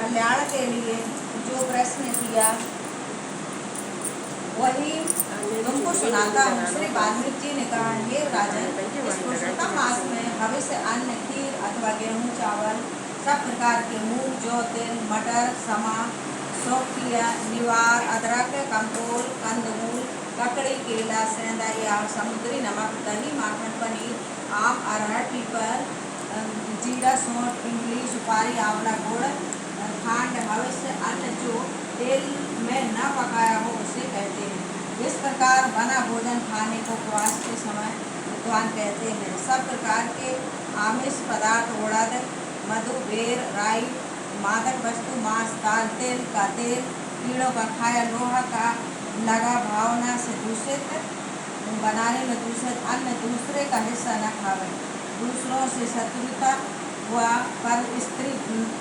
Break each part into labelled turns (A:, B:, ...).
A: कल्याण के लिए जो प्रश्न किया वही तुमको सुनाता हूँ। श्री वाल्मीकि जी ने कहा, हे राजन, इस पुरुषोत्तम मास में भविष्य अन्न, खीर अथवा गेहूँ, चावल, सब प्रकार के मूंग, जौ, तिल, मटर, समा, सौखिया, निवार, अदरक, कंटोल, कंदमूल, ककड़ी, केला, सेंधा या समुद्री नमक, दही, माखन, पनीर, आम, अरहर, पीपल, जीरा, सौंठ, इमली, सुपारी, आंवला, गुड़, खांड, भविष्य अन्न जो तेल में न पकाया हो उसे कहते हैं। इस प्रकार बना भोजन खाने को उपवास के समय विद्वान कहते हैं। सब प्रकार के आमिष पदार्थ, उड़द, मधु, बेर, राई, मादक वस्तु, मांस, दाल, तेल का तेल, कीड़ों का खाया, लोहा का लगा, भावना से दूषित, बनाने में दूषित अन्न दूसरे का हिस्सा न खावे, दूसरों से शत्रुता हुआ पर स्त्री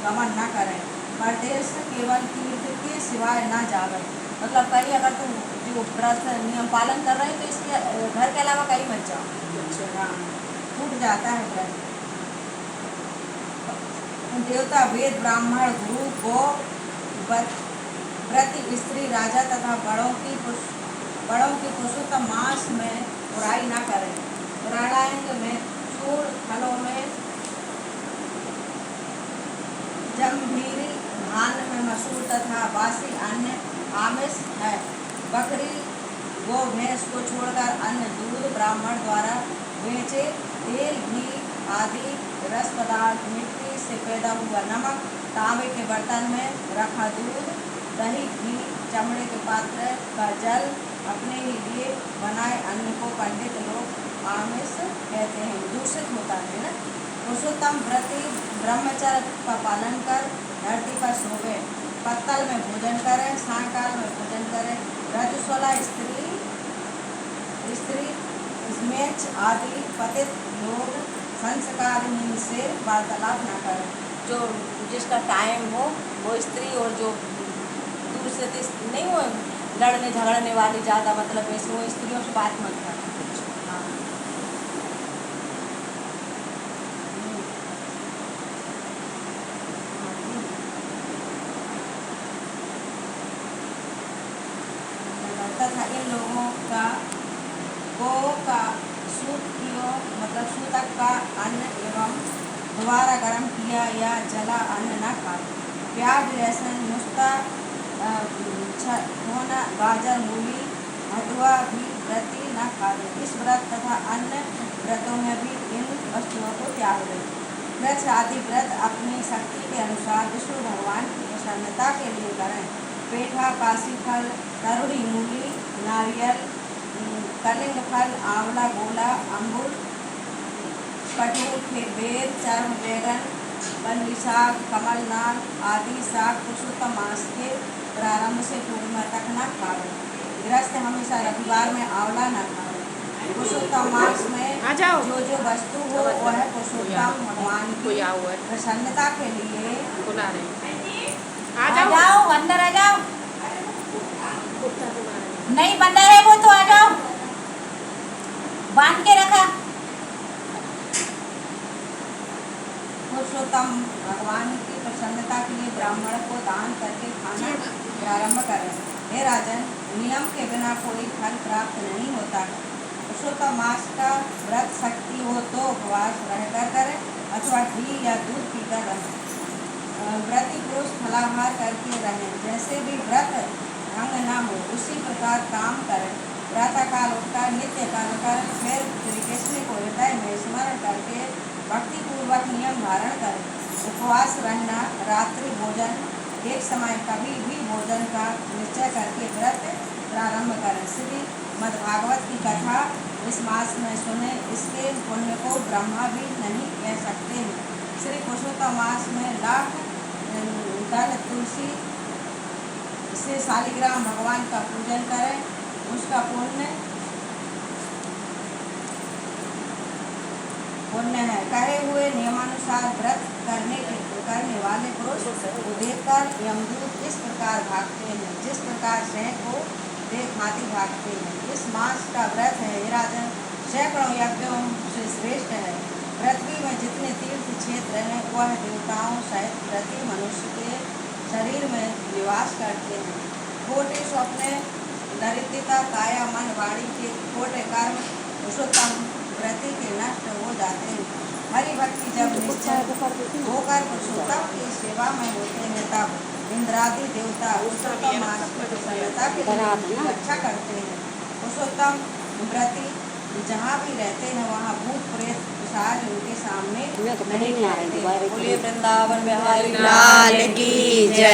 A: गमन न करें, परदेश केवल तीर्थ के सिवाय न जावे। मतलब कहीं अगर तुम जो व्रत नियम पालन कर रहे हैं तो इसके घर के अलावा कहीं मत जाओ। हाँ, टूट जाता है व्रत। देवता, वेद, ब्राह्मण, गुरु, गौ, व्रत, स्त्री, राजा तथा बड़ों की पुरुषोत्तम मास में बुराई न करें। प्राणायाम में चूर्ण, फलों में जम्भीरी, धान में मसूर तथा बासी अन्न आमिष है। बकरी, गौ, भैंस को छोड़कर अन्य दूध ब्राह्मण द्वारा बेचे, तेल, घी आदि रस पदार्थ, मिट्टी से पैदा हुआ नमक, तांबे के बर्तन में रखा दूध, दही, घी, चमड़े के पात्र का जल, अपने ही लिए बनाए अन्न को पंडित लोग आमिष कहते हैं। दूषित होता है ना। पुरुषोत्तम व्रती ब्रह्मचर्य का पालन कर धरती पर सोवे, पत्तल में भोजन करें, सायंकाल में भोजन करें। रजस्वला स्त्री स्मेच आदि पतित लोग संस्कारिणी से वार्तालाप न करें। जो जिसका टाइम हो वो स्त्री, और जो दूर से नहीं हो लड़ने झगड़ने वाली ज़्यादा मतलब ऐसे वो स्त्रियों से बात मत करें। हाँ, तथा इन लोगों का गौ का मतलब सूतक का अन्न एवं दोबारा गर्म किया या जला अन्न न खाए। प्याज, लहसुन, मुस्ता, होना, गाजर, मूली, हदुआ भी व्रती न खाए। इस व्रत तथा अन्य व्रतों में भी इन वस्तुओं को त्याग दें। वृक्ष आदि व्रत अपनी शक्ति के अनुसार विष्णु भगवान की प्रसन्नता के लिए करें। पेठा, काशी फल, तरुणी, मूली, नारियल, कलिंग फल, आंवला, गोला, अंगूर, कटहल, बेर, चर्म, बैगन, पल्ली शाक, कमलनाथ आदि शाक पुरुषोत्तम मास के प्रारंभ से पूर्णिमा तक न खावे। गृहस्थ हमेशा रविवार में आंवला न खावे। पुरुषोत्तम मास में जो जो वस्तु हो वह पुरुषोत्तम भगवान की प्रसन्नता के लिए आ जाओ, अंदर आ जाओ। नहीं बंदा है वो तो आ जाओ, बांध के रखा। पुरुषोत्तम भगवान की प्रसन्नता के लिए ब्राह्मण को दान करके खाना प्रारंभ करें। हे राजन, नियम के बिना कोई फल प्राप्त नहीं होता है। पुरुषोत्तम मास का व्रत शक्ति हो तो उपवास रहकर करें अथवा घी या दूध पीकर रहें। व्रती पुरुष फलाहार करके रहें। जैसे भी व्रत भंग न हो उसी प्रकार काम करें। प्रातः काल उठकर नित्य कर्म कर फिर श्री कृष्ण को हृदय में स्मरण करके भक्ति पूर्वक नियम धारण करें। उपवास रहना, रात्रि भोजन एक समय कभी भी भोजन का निश्चय करके व्रत प्रारंभ करें। श्री मद्भागवत की कथा इस मास में सुने, इसके पुण्य को ब्रह्मा भी नहीं कह सकते हैं। श्री पुरुषोत्तम मास में लाख दल तुलसी से शालिग्राम भगवान का पूजन करें, उसका पुण्य है। कहे हुए नियमानुसार व्रत करने वाले पुरुष को देखकर यमदूत इस प्रकार भागते हैं जिस प्रकार सिंह को देख हाथी भागते हैं। इस मास का व्रत है हे राजन, सैकड़ों यज्ञों से श्रेष्ठ है। पृथ्वी में जितने तीर्थ क्षेत्र हैं वह देवताओं सहित प्रति मनुष्य के शरीर में निवास करते हैं। खोटे स्वप्न, दरिद्रता, काया, मन, वाणी के खोटे कर्म पुरुषोत्तम व्रति के नष्ट हो जाते हैं। हरि भक्ति जब निश्चल होकर पुरुषोत्तम की सेवा में होते हैं, तब इंद्रादि देवता पुरुषोत्तम मास की प्रसन्नता के लिए उनकी रक्षा करते हैं। पुरुषोत्तम व्रति जहाँ भी रहते हैं, वहाँ भूत प्रेत पिशाच उनके सामने नहीं रहते। बोलिए वृंदावन बिहारी लाल की जय।